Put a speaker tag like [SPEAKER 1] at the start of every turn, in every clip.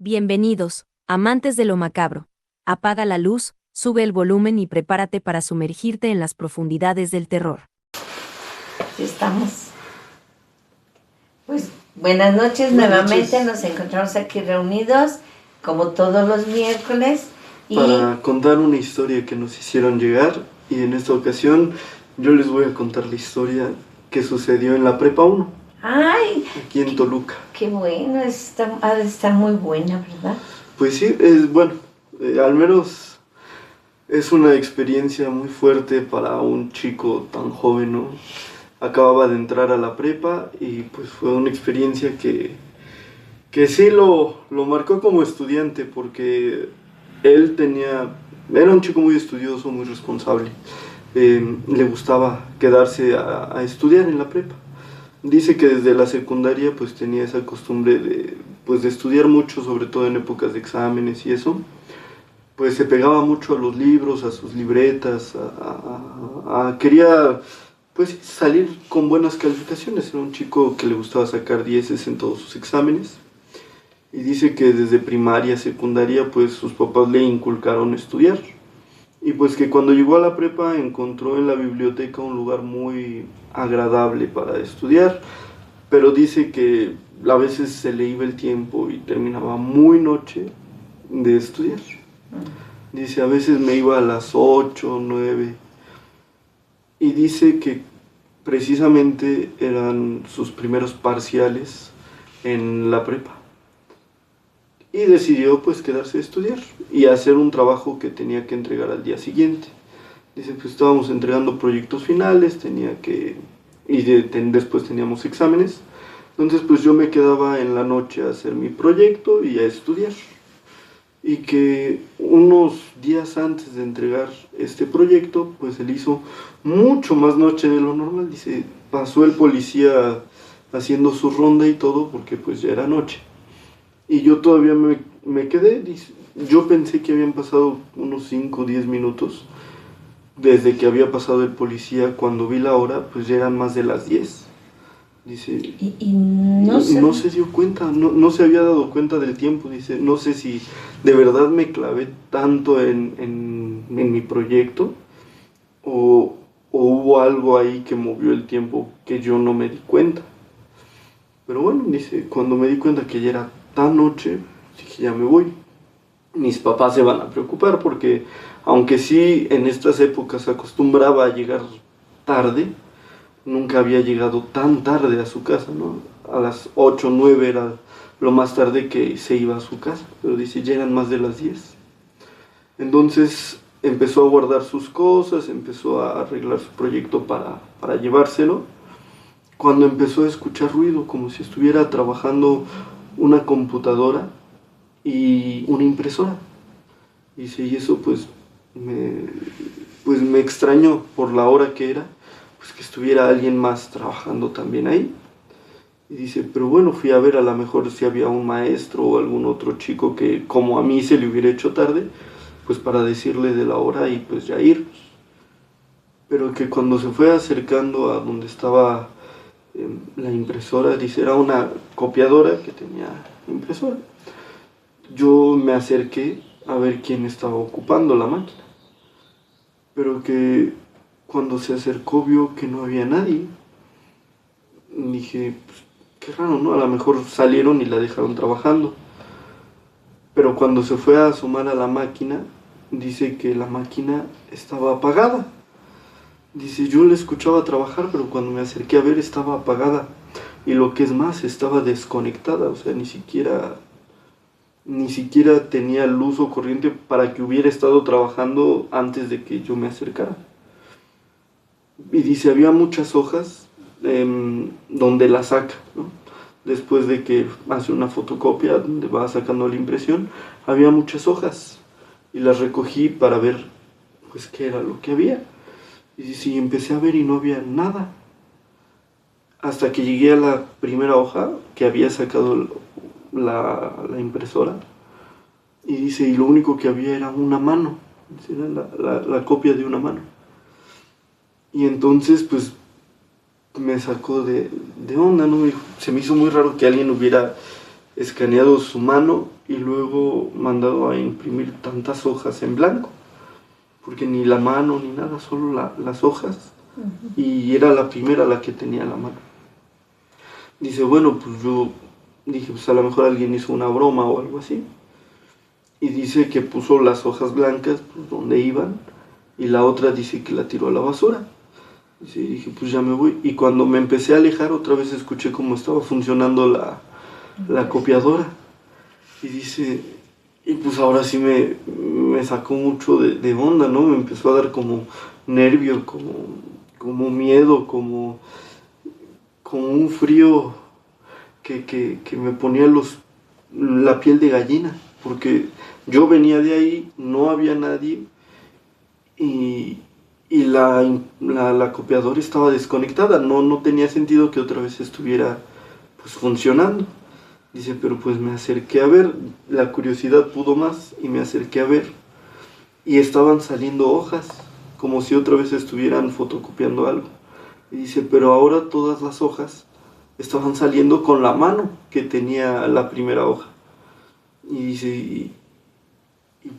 [SPEAKER 1] Bienvenidos, amantes de lo macabro. Apaga la luz, sube el volumen y prepárate para sumergirte en las profundidades del terror.
[SPEAKER 2] Estamos. Pues buenas noches, nuevamente nos encontramos aquí reunidos, como todos los miércoles.
[SPEAKER 3] Para contar una historia que nos hicieron llegar, y en esta ocasión yo les voy a contar la historia que sucedió en la Prepa 1.
[SPEAKER 2] ¡Ay!
[SPEAKER 3] Aquí en Toluca.
[SPEAKER 2] ¡Qué bueno! Ha de estar muy buena, ¿verdad?
[SPEAKER 3] Pues sí, es bueno, al menos es una experiencia muy fuerte para un chico tan joven, ¿no? Acababa de entrar a la prepa y pues fue una experiencia que sí lo marcó como estudiante, porque él era un chico muy estudioso, muy responsable. Le gustaba quedarse a estudiar en la prepa. Dice que desde la secundaria pues tenía esa costumbre de estudiar mucho, sobre todo en épocas de exámenes y eso. Pues se pegaba mucho a los libros, a sus libretas, quería pues salir con buenas calificaciones. Era un chico que le gustaba sacar dieces en todos sus exámenes. Y dice que desde primaria, secundaria, pues sus papás le inculcaron estudiar. Y pues que cuando llegó a la prepa encontró en la biblioteca un lugar muy agradable para estudiar, pero dice que a veces se le iba el tiempo y terminaba muy noche de estudiar. Dice, a veces me iba a las 8, 9, y dice que precisamente eran sus primeros parciales en la prepa. Y decidió pues quedarse a estudiar y hacer un trabajo que tenía que entregar al día siguiente. Dice, pues estábamos entregando proyectos finales, después teníamos exámenes. Entonces pues yo me quedaba en la noche a hacer mi proyecto y a estudiar. Y que unos días antes de entregar este proyecto, pues él hizo mucho más noche de lo normal. Dice, pasó el policía haciendo su ronda y todo, porque pues ya era noche. Y yo todavía me quedé. Yo pensé que habían pasado unos 5 o 10 minutos desde que había pasado el policía. Cuando vi la hora, pues ya eran más de las 10. Dice,
[SPEAKER 2] y no
[SPEAKER 3] se dio cuenta, no se había dado cuenta del tiempo. Dice, no sé si de verdad me clavé tanto en mi proyecto o hubo algo ahí que movió el tiempo que yo no me di cuenta. Pero bueno, dice, cuando me di cuenta que ya era tan noche, dije, ya me voy. Mis papás se van a preocupar porque, aunque sí en estas épocas acostumbraba a llegar tarde, nunca había llegado tan tarde a su casa, ¿no? A las 8 o 9 era lo más tarde que se iba a su casa, pero dice, ya eran más de las 10. Entonces empezó a guardar sus cosas, empezó a arreglar su proyecto para llevárselo, cuando empezó a escuchar ruido, como si estuviera trabajando una computadora y una impresora. Dice, y eso pues me extrañó por la hora que era, pues que estuviera alguien más trabajando también ahí. Y dice, pero bueno, fui a ver a lo mejor si había un maestro o algún otro chico que como a mí se le hubiera hecho tarde, pues para decirle de la hora y pues ya irnos. Pero que cuando se fue acercando a donde estaba la impresora, dice, era una copiadora que tenía impresora. Yo me acerqué a ver quién estaba ocupando la máquina, pero que cuando se acercó vio que no había nadie. Dije, pues, qué raro, ¿no? A lo mejor salieron y la dejaron trabajando. Pero cuando se fue a asomar a la máquina, dice que la máquina estaba apagada. Dice, yo la escuchaba trabajar, pero cuando me acerqué a ver estaba apagada. Y lo que es más, estaba desconectada, o sea, ni siquiera tenía luz o corriente para que hubiera estado trabajando antes de que yo me acercara. Y dice, había muchas hojas donde la saca, ¿no? Después de que hace una fotocopia donde va sacando la impresión, había muchas hojas y las recogí para ver pues qué era lo que había. Y dice, y empecé a ver y no había nada. Hasta que llegué a la primera hoja que había sacado la impresora. Y dice, y lo único que había era una mano. Era la copia de una mano. Y entonces, pues, me sacó de onda, ¿no? Se me hizo muy raro que alguien hubiera escaneado su mano y luego mandado a imprimir tantas hojas en blanco, porque ni la mano ni nada, solo las hojas, y era la primera la que tenía la mano. Dice, bueno, pues yo dije, pues a lo mejor alguien hizo una broma o algo así, y dice que puso las hojas blancas pues, donde iban, y la otra dice que la tiró a la basura. Y dije, pues ya me voy, y cuando me empecé a alejar otra vez escuché cómo estaba funcionando la copiadora, y dice, y pues ahora sí me sacó mucho de onda, ¿no? Me empezó a dar como nervio, como miedo, como un frío que me ponía la piel de gallina, porque yo venía de ahí, no había nadie, y la copiadora estaba desconectada, no tenía sentido que otra vez estuviera pues funcionando. Dice, pero pues me acerqué a ver, la curiosidad pudo más y me acerqué a ver y estaban saliendo hojas, como si otra vez estuvieran fotocopiando algo. Y dice, pero ahora todas las hojas estaban saliendo con la mano que tenía la primera hoja. Y dice, y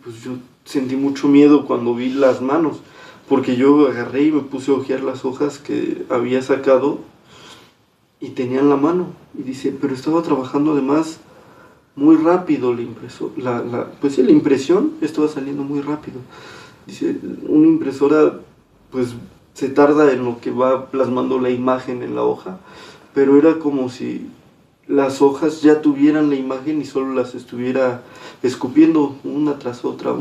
[SPEAKER 3] pues yo sentí mucho miedo cuando vi las manos, porque yo agarré y me puse a hojear las hojas que había sacado y tenían la mano. Y dice, pero estaba trabajando además muy rápido la impresora, pues sí, la impresión estaba saliendo muy rápido. Dice, una impresora pues se tarda en lo que va plasmando la imagen en la hoja, pero era como si las hojas ya tuvieran la imagen y solo las estuviera escupiendo una tras otra,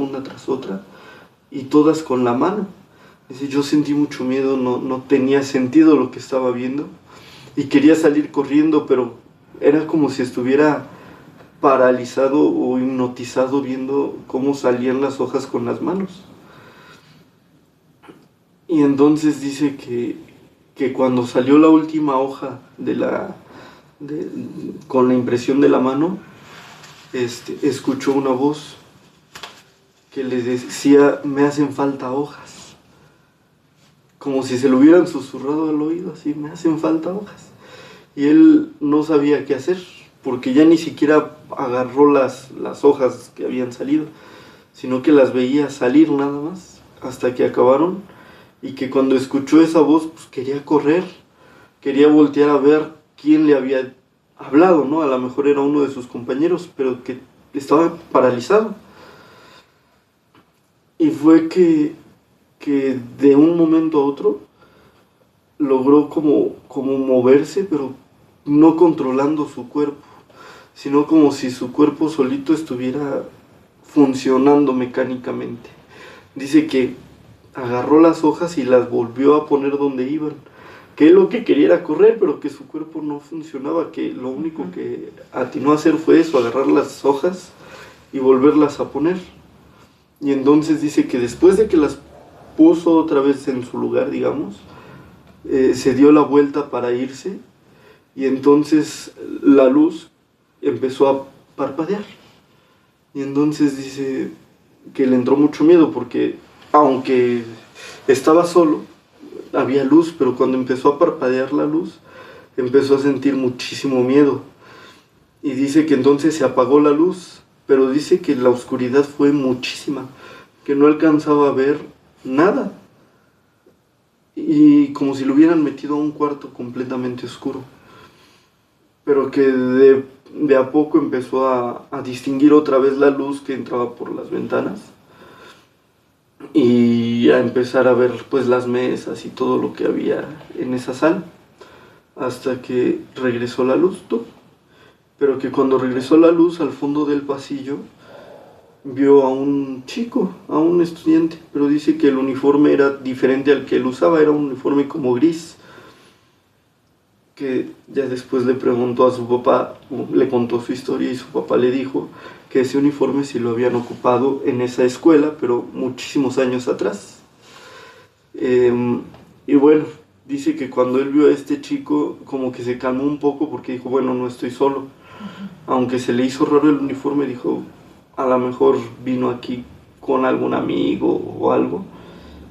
[SPEAKER 3] y todas con la mano. Dice, yo sentí mucho miedo, no tenía sentido lo que estaba viendo y quería salir corriendo, pero era como si estuviera paralizado o hipnotizado viendo cómo salían las hojas con las manos. Y entonces dice que cuando salió la última hoja con la impresión de la mano, escuchó una voz que le decía, me hacen falta hojas. Como si se lo hubieran susurrado al oído, así, me hacen falta hojas. Y él no sabía qué hacer, porque ya ni siquiera agarró las hojas que habían salido, sino que las veía salir nada más, hasta que acabaron, y que cuando escuchó esa voz, pues quería correr, quería voltear a ver quién le había hablado, ¿no? A lo mejor era uno de sus compañeros, pero que estaba paralizado. Y fue que de un momento a otro logró como moverse, pero no controlando su cuerpo, sino como si su cuerpo solito estuviera funcionando mecánicamente. Dice que agarró las hojas y las volvió a poner donde iban, que lo que quería era correr, pero que su cuerpo no funcionaba, que lo único que atinó a hacer fue eso, agarrar las hojas y volverlas a poner. Y entonces dice que después de que las puso otra vez en su lugar, digamos, se dio la vuelta para irse, y entonces la luz empezó a parpadear. Y entonces dice que le entró mucho miedo, porque aunque estaba solo, había luz, pero cuando empezó a parpadear la luz, empezó a sentir muchísimo miedo. Y dice que entonces se apagó la luz, pero dice que la oscuridad fue muchísima, que no alcanzaba a ver nada. Y como si lo hubieran metido a un cuarto completamente oscuro. Pero que de a poco empezó a distinguir otra vez la luz que entraba por las ventanas. Y a empezar a ver pues las mesas y todo lo que había en esa sala. Hasta que regresó la luz, pero que cuando regresó la luz al fondo del pasillo, vio a un chico, a un estudiante, pero dice que el uniforme era diferente al que él usaba, era un uniforme como gris, que ya después le preguntó a su papá, le contó su historia y su papá le dijo que ese uniforme sí lo habían ocupado en esa escuela, pero muchísimos años atrás. Y bueno, dice que cuando él vio a este chico, como que se calmó un poco porque dijo, bueno, no estoy solo. Aunque se le hizo raro el uniforme, dijo, a lo mejor vino aquí con algún amigo o algo,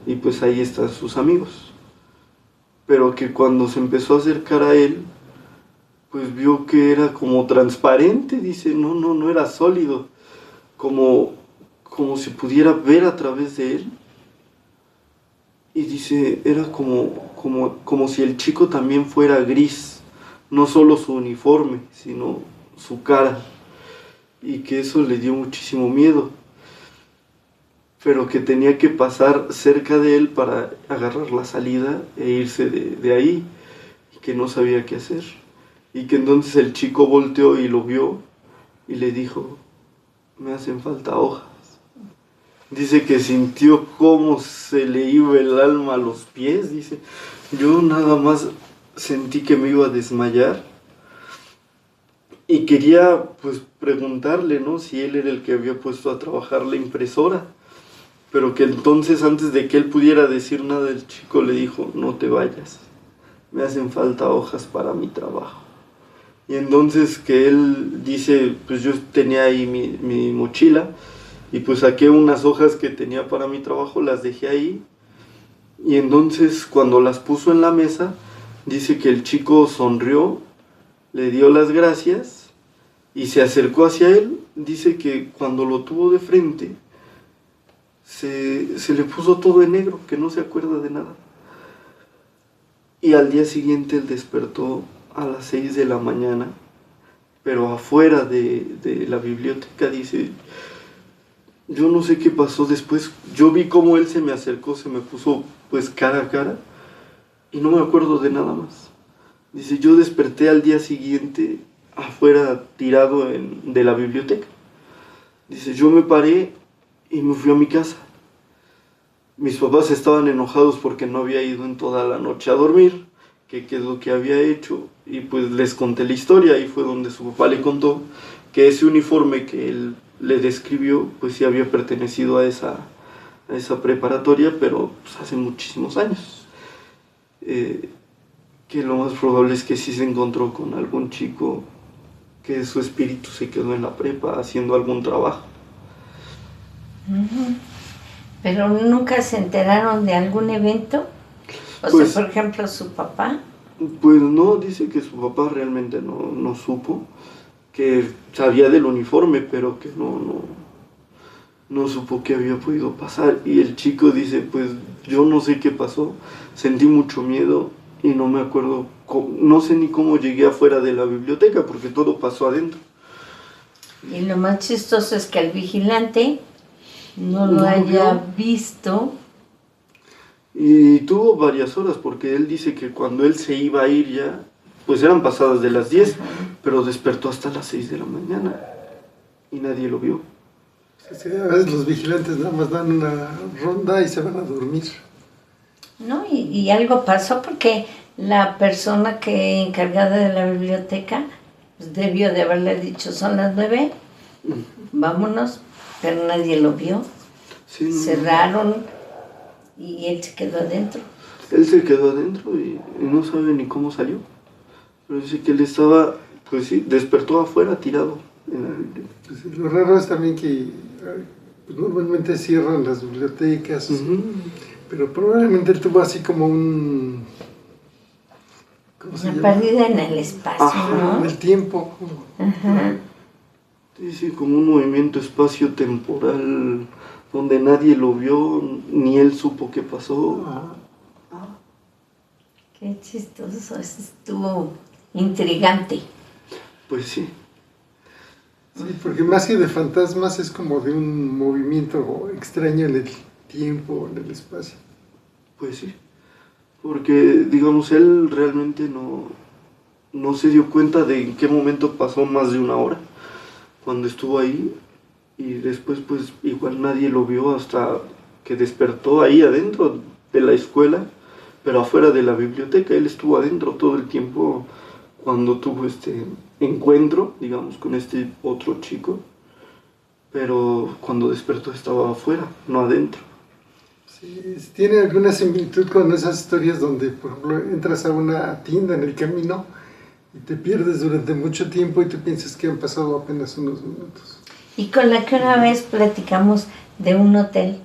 [SPEAKER 3] y pues ahí están sus amigos. Pero que cuando se empezó a acercar a él, pues vio que era como transparente, dice, no era sólido, como si pudiera ver a través de él. Y dice, era como si el chico también fuera gris, no solo su uniforme, sino su cara. Y que eso le dio muchísimo miedo, pero que tenía que pasar cerca de él para agarrar la salida e irse de ahí, y que no sabía qué hacer. Y que entonces el chico volteó y lo vio y le dijo, me hacen falta hojas. Dice que sintió cómo se le iba el alma a los pies, dice, yo nada más sentí que me iba a desmayar. Y quería pues preguntarle, ¿no?, si él era el que había puesto a trabajar la impresora. Pero que entonces, antes de que él pudiera decir nada, el chico le dijo, no te vayas, me hacen falta hojas para mi trabajo. Y entonces que él dice, pues yo tenía ahí mi mochila, y pues saqué unas hojas que tenía para mi trabajo, las dejé ahí. Y entonces cuando las puso en la mesa, dice que el chico sonrió, le dio las gracias y se acercó hacia él. Dice que cuando lo tuvo de frente, se le puso todo en negro, que no se acuerda de nada. Y al día siguiente él despertó a las 6 de la mañana, pero afuera de la biblioteca. Dice, yo no sé qué pasó después, yo vi cómo él se me acercó, se me puso pues cara a cara, y no me acuerdo de nada más. Dice, yo desperté al día siguiente afuera tirado de la biblioteca. Dice, yo me paré y me fui a mi casa. Mis papás estaban enojados porque no había ido en toda la noche a dormir, que qué es lo que había hecho, y pues les conté la historia. Y fue donde su papá le contó que ese uniforme que él le describió, pues sí había pertenecido a esa preparatoria, pero pues hace muchísimos años. Que lo más probable es que sí se encontró con algún chico que su espíritu se quedó en la prepa haciendo algún trabajo.
[SPEAKER 2] Pero nunca se enteraron de algún evento. O
[SPEAKER 3] Pues,
[SPEAKER 2] sea, por ejemplo, su papá.
[SPEAKER 3] Pues no, dice que su papá realmente no supo, que sabía del uniforme, pero que no supo qué había podido pasar. Y el chico dice, pues yo no sé qué pasó, sentí mucho miedo y no me acuerdo, no sé ni cómo llegué afuera de la biblioteca, porque todo pasó adentro.
[SPEAKER 2] Y lo más chistoso es que el vigilante no lo haya visto.
[SPEAKER 3] Y tuvo varias horas, porque él dice que cuando él se iba a ir ya, pues eran pasadas de las 10, pero despertó hasta las 6 de la mañana y nadie lo vio.
[SPEAKER 4] Sí, a veces los vigilantes nada más dan una ronda y se van a dormir.
[SPEAKER 2] No, y algo pasó porque la persona que encargada de la biblioteca pues debió de haberle dicho, son las 9, vámonos, pero nadie lo vio.
[SPEAKER 3] Sí,
[SPEAKER 2] Cerraron y él se quedó adentro.
[SPEAKER 3] Él se quedó adentro y no sabe ni cómo salió. Pero dice que él estaba, pues sí, despertó afuera tirado en la biblioteca.
[SPEAKER 4] Pues lo raro es también que pues normalmente cierran las bibliotecas, pero probablemente él tuvo así como un...
[SPEAKER 2] Una pérdida en el espacio, ¿no?
[SPEAKER 4] En el tiempo.
[SPEAKER 2] Ajá.
[SPEAKER 3] Dice como un movimiento espacio-temporal donde nadie lo vio, ni él supo qué pasó.
[SPEAKER 2] Qué chistoso, eso estuvo intrigante.
[SPEAKER 3] Pues sí.
[SPEAKER 4] Sí, porque más que de fantasmas es como de un movimiento extraño en el tiempo, en el espacio.
[SPEAKER 3] Pues sí. Porque, digamos, él realmente no se dio cuenta de en qué momento pasó más de una hora cuando estuvo ahí, y después pues igual nadie lo vio hasta que despertó ahí adentro de la escuela, pero afuera de la biblioteca. Él estuvo adentro todo el tiempo cuando tuvo este encuentro, digamos, con este otro chico, pero cuando despertó estaba afuera, no adentro.
[SPEAKER 4] Sí, tiene alguna similitud con esas historias donde, por ejemplo, entras a una tienda en el camino y te pierdes durante mucho tiempo y tú piensas que han pasado apenas unos minutos.
[SPEAKER 2] Y con la que una vez platicamos de un hotel,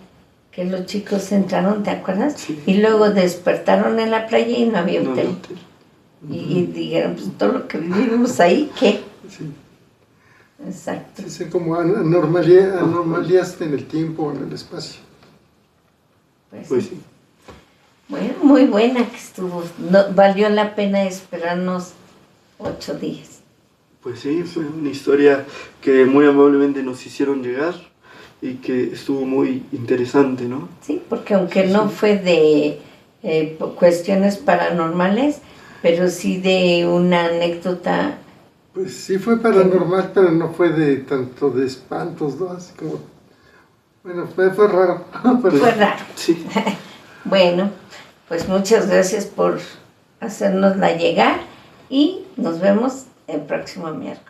[SPEAKER 2] que los chicos entraron, ¿te acuerdas?
[SPEAKER 3] Sí.
[SPEAKER 2] Y luego despertaron en la playa y no había hotel. y dijeron, pues todo lo que vivimos ahí, ¿qué?
[SPEAKER 4] Sí.
[SPEAKER 2] Exacto.
[SPEAKER 4] Sí, como anomalías en el tiempo o en el espacio.
[SPEAKER 3] Pues sí.
[SPEAKER 2] Bueno, muy buena que estuvo. No, valió la pena esperarnos 8 días.
[SPEAKER 3] Pues sí, fue una historia que muy amablemente nos hicieron llegar y que estuvo muy interesante, ¿no?
[SPEAKER 2] Sí, porque aunque no fue de cuestiones paranormales, pero sí de una anécdota.
[SPEAKER 4] Pues sí fue paranormal, pero no fue de tanto de espantos, ¿no? Así como... Bueno, fue raro.
[SPEAKER 2] Fue raro.
[SPEAKER 3] Sí.
[SPEAKER 2] Bueno, pues muchas gracias por hacérnosla llegar y nos vemos el próximo miércoles.